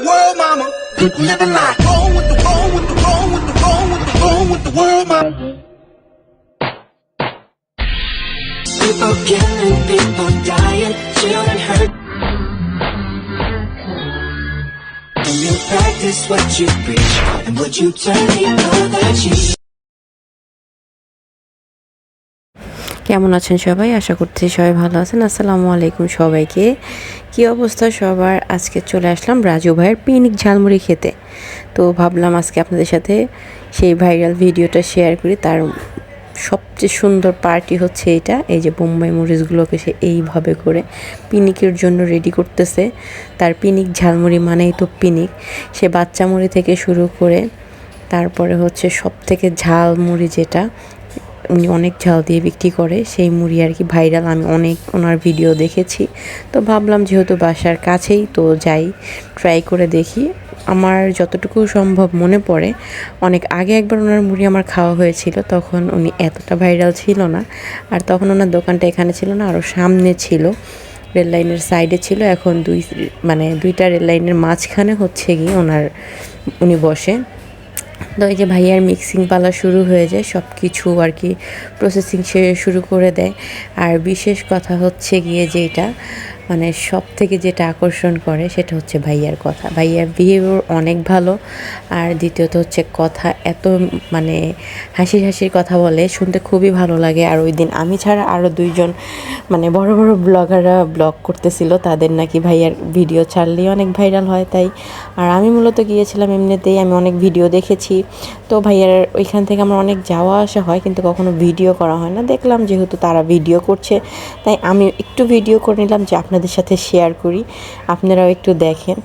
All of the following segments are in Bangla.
the world, mama. Live a life. Roll with the roll with the roll with the roll with the roll with the world, mama. People killing, people dying, children hurt. When you practice what you preach, and would you turn people that you. কেমন আছেন সবাই? আশা করছি সবাই ভালো আছেন। আসসালামু আলাইকুম সবাইকে। কি অবস্থা সবার? আজকে চলে আসলাম রাজু ভাইয়ের পিকনিক ঝালমুড়ি খেতে। তো ভাবলাম আজকে আপনাদের সাথে সেই ভাইরাল ভিডিওটা শেয়ার করি। তার সবচেয়ে সুন্দর পার্টি হচ্ছে এটা। এই যে বোম্বাই মরিচগুলোকে সে এইভাবে করে পিকনিকের জন্য রেডি করতেছে। তার পিকনিক ঝালমুড়ি মানেই তো পিকনিক। সে বাচ্চা মুড়ি থেকে শুরু করে তারপরে হচ্ছে সব থেকে ঝাল মুড়ি যেটা উনি অনেক ঝাল দিয়ে বিক্রি করে, সেই মুড়ি আর কি ভাইরাল। আমি অনেক ওনার ভিডিও দেখেছি, তো ভাবলাম যেহেতু বাসার কাছেই তো যাই, ট্রাই করে দেখি। আমার যতটুকু সম্ভব মনে পড়ে, অনেক আগে একবার ওনার মুড়ি আমার খাওয়া হয়েছিল, তখন উনি এতটা ভাইরাল ছিল না। আর তখন ওনার দোকানটা এখানে ছিল না, আরও সামনে ছিল, রেল লাইনের সাইডে ছিল। এখন দুইটা রেল লাইনের মাঝখানে হচ্ছে গিয়ে উনি বসে। তো এই যে ভাইয়ার মিক্সিং পালা শুরু হয়ে যায়, সব কিছু আর কি প্রসেসিং সে শুরু করে দেয়। আর বিশেষ কথা হচ্ছে গিয়ে যেটা মানে সব থেকে যেটা আকর্ষণ করে সেটা হচ্ছে ভাইয়ার কথা। ভাইয়ার বিহেভিয়ার অনেক ভালো। আর দ্বিতীয়ত হচ্ছে কথা এত মানে হাসির কথা বলে, শুনতে খুবই ভালো লাগে। আর ওই দিন আমি ছাড়া আরও দুইজন মানে বড় বড় ব্লগাররা ব্লগ করতেছিল, তাদের নাকি ভাইয়ার ভিডিও ছাড়লেই অনেক ভাইরাল হয় তাই। আর আমি মূলত গিয়েছিলাম এমনিতেই, আমি অনেক ভিডিও দেখেছি। তো ভাইয়ার ওইখান থেকে আমার অনেক যাওয়া আসা হয়, কিন্তু কখনো ভিডিও করা হয় না। দেখলাম যেহেতু তারা ভিডিও করছে, তাই আমি একটু ভিডিও করে নিলাম যে আপনাদের সাথে শেয়ার করি, আপনারাও একটু দেখেন।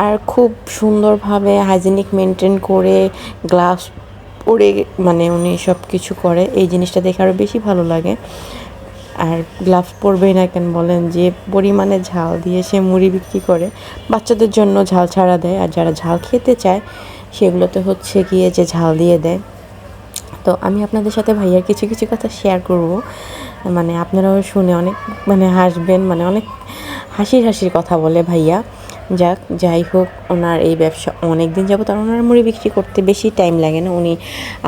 আর খুব সুন্দরভাবে হাইজিনিক মেনটেন করে গ্লাভস পরে মানে উনি সব কিছু করে, এই জিনিসটা দেখে আরও বেশি ভালো লাগে। আর গ্লাভস পরবেই না কেন বলেন, যে পরিমাণে ঝাল দিয়ে সে মুড়ি বিক্রি করে। বাচ্চাদের জন্য ঝাল ছাড়া দেয়, আর যারা ঝাল খেতে চায় সেগুলোতে হচ্ছে গিয়ে যে ঝাল দিয়ে দেয়। তো আমি আপনাদের সাথে ভাইয়ার কিছু কিছু কথা শেয়ার করব, মানে আপনারাও শুনে অনেক মানে হাসবেন, মানে অনেক হাসির কথা বলে ভাইয়া। যাই হোক, ওনার এই ব্যবসা অনেক দিন যাবত। আর ওনার মুড়ি বিক্রি করতে বেশি টাইম লাগে না, উনি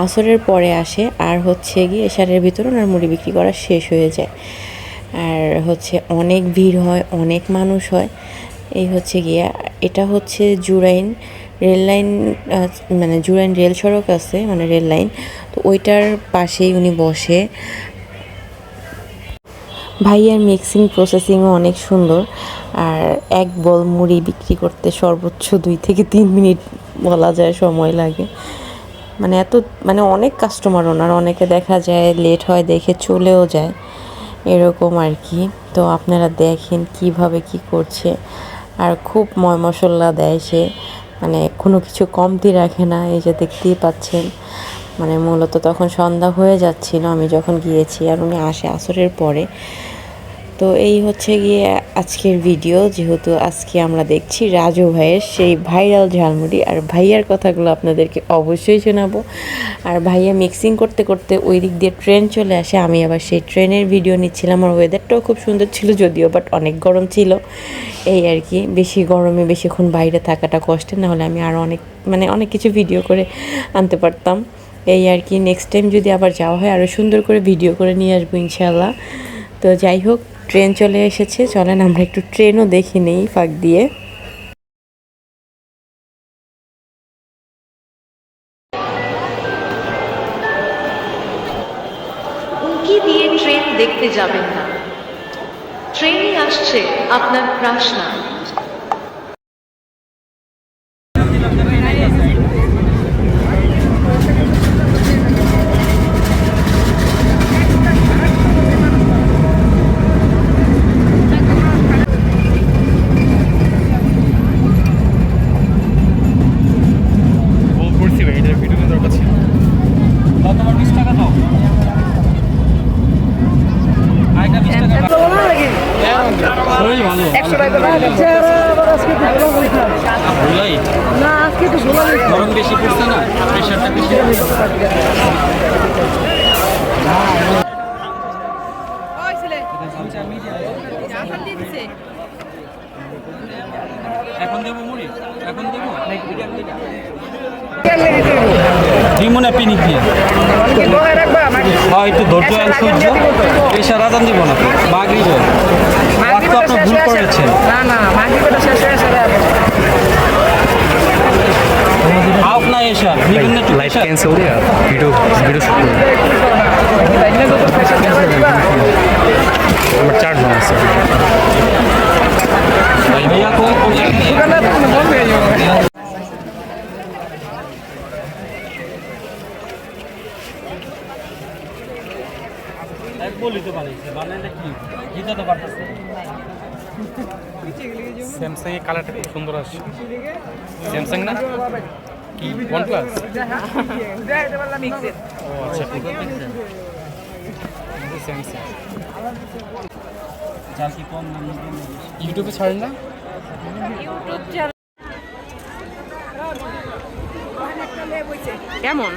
আসরের পরে আসে, আর হচ্ছে গিয়ে এশারের ভিতরে ওনার মুড়ি বিক্রি করা শেষ হয়ে যায়। আর হচ্ছে অনেক ভিড় হয়, অনেক মানুষ হয়। এই হচ্ছে গিয়ে এটা হচ্ছে জুরাইন রেল লাইন, মানে জুরাইন রেল সড়ক আছে, মানে রেল লাইন, তো ওইটার পাশেই উনি বসে। ভাইয়ার মিক্সিং প্রসেসিংও অনেক সুন্দর। আর এক বল মুড়ি বিক্রি করতে সর্বোচ্চ 2 থেকে 3 মিনিট বলা যায় সময় লাগে। মানে মানে অনেক কাস্টমার ওনার, অনেকে দেখা যায় লেট হয় দেখে চলেও যায়, এরকম আর কি। তো আপনারা দেখেন কিভাবে কি করছে। আর খুব ময় মশলা দেয় সে, মানে কোনো কিছু কমতি রাখে না। এই যে দেখতেই পাচ্ছেন, মানে মূলত তখন সন্ধ্যা হয়ে যাচ্ছিল আমি যখন গিয়েছি, আর উনি আসে আসরের পরে। তো এই হচ্ছে গিয়ে আজকের ভিডিও, যেহেতু আজকে আমরা দেখছি রাজু ভাইয়ের সেই ভাইরাল ঝালমুড়ি। আর ভাইয়ার কথাগুলো আপনাদেরকে অবশ্যই শোনাবো। আর ভাইয়া মিক্সিং করতে করতে ওই দিক দিয়ে ট্রেন চলে আসে, আমি আবার সেই ট্রেনের ভিডিও নিচ্ছিলাম। আর ওয়েদারটাও খুব সুন্দর ছিল যদিও, বাট অনেক গরম ছিল, এই আর কি। বেশি গরমে বেশিক্ষণ বাইরে থাকাটা কষ্টের, না হলে আমি আরও অনেক কিছু ভিডিও করে আনতে পারতাম, এই আর কি। নেক্সট টাইম যদি আবার যাওয়া হয় আরও সুন্দর করে ভিডিও করে নিয়ে আসবো ইনশাল্লাহ। তো যাই হোক, ট্রেন চলে এসেছে, চলেন আমরা একটু ট্রেনও দেখে নেই ফাঁক দিয়ে। উঁকি দিয়ে ট্রেন দেখতে যাবেন না, ট্রেনই আসছে আপনার ক্রাশ না। না আজকে তো এখন দিমনে পিনিক দিয়ে হ্যাঁ একটু ধৈর্য আর সহ্য পেশা রাজান দিব না মাগরিব তো আপনি ভুল করেছেন আউট না এসা বিভিন্ন লাইট ক্যান্সেল हो गया वीडियो शूट আমার চার্জ না আছে भैया को বলি তো বানাইছে বানাইলে কি জিতে তো পারতেছে স্যামসাং এর কালারটা খুব সুন্দর আসছে স্যামসাং না কি OnePlus ও আচ্ছা স্যামসাং যার কি কম দাম ইউটিউবে ছাড়েন না কেমন